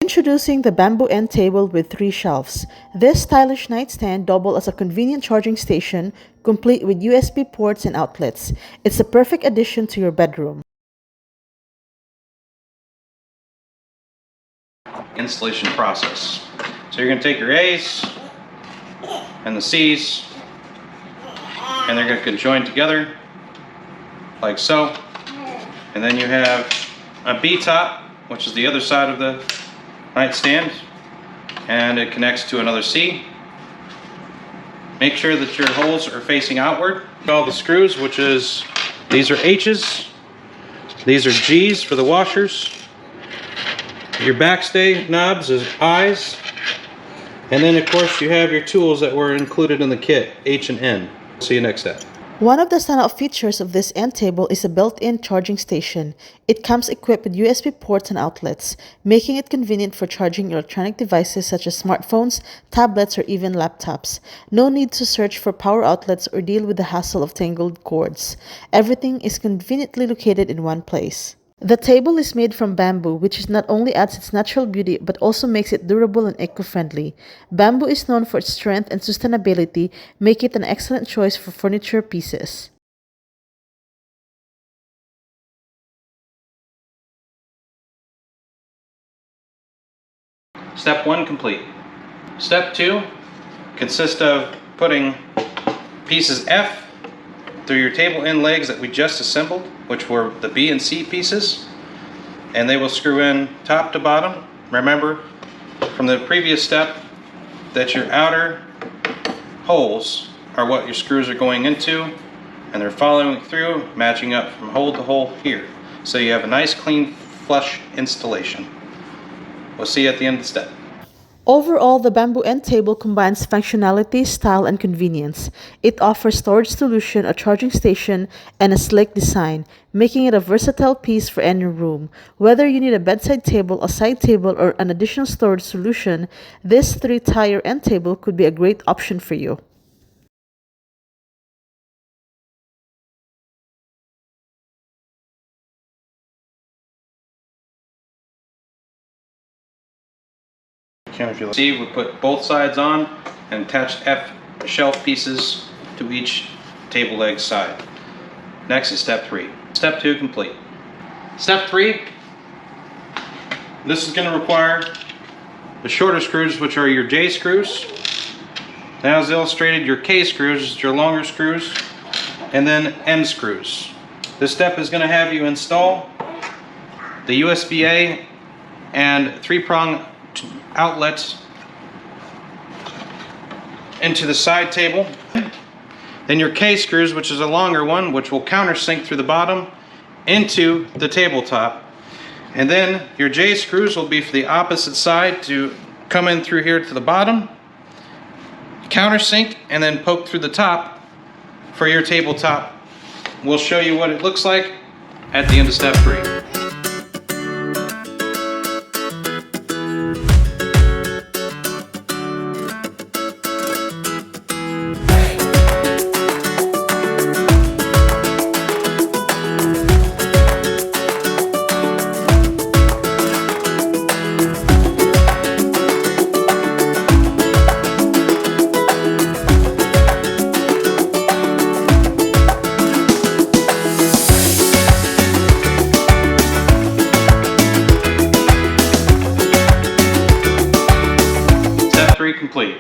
Introducing the bamboo end table with 3 shelves. This stylish nightstand doubles as a convenient charging station, complete with USB ports and outlets. It's a perfect addition to your bedroom. Installation process. So you're going to take your A's and the C's, and they're going to conjoin together like so. And then you have a B top, which is the other side of the nightstand, and it connects to another C. Make sure that your holes are facing outward. All the screws, which is, these are H's, these are G's for the washers. Your backstay knobs is I's, and then of course you have your tools that were included in the kit, H and N. See you next step. One of the standout features of this end table is a built-in charging station. It comes equipped with USB ports and outlets, making it convenient for charging electronic devices such as smartphones, tablets, or even laptops. No need to search for power outlets or deal with the hassle of tangled cords. Everything is conveniently located in one place. The table is made from bamboo, which not only adds its natural beauty but also makes it durable and eco-friendly. Bamboo is known for its strength and sustainability, making it an excellent choice for furniture pieces. Step 1 complete. Step 2 consists of putting pieces F through your table end legs that we just assembled, which were the B and C pieces, and they will screw in top to bottom. Remember from the previous step that your outer holes are what your screws are going into, and they're following through, matching up from hole to hole here. So you have a nice clean flush installation. We'll see you at the end of the step. Overall, the bamboo end table combines functionality, style, and convenience. It offers storage solution, a charging station, and a sleek design, making it a versatile piece for any room. Whether you need a bedside table, a side table, or an additional storage solution, this 3-tier end table could be a great option for you. If you see, we put both sides on and attached F shelf pieces to each table leg side. Next is step 3. Step 2 complete. Step 3, this is going to require the shorter screws, which are your J screws. Now, as illustrated, your K screws, your longer screws, and then M screws. This step is going to have you install the USB-A and 3-prong outlets into the side table. Then your K screws, which is a longer one, which will countersink through the bottom into the tabletop. And then your J screws will be for the opposite side to come in through here to the bottom, countersink, and then poke through the top for your tabletop. We'll show you what it looks like at the end of step 3. Complete.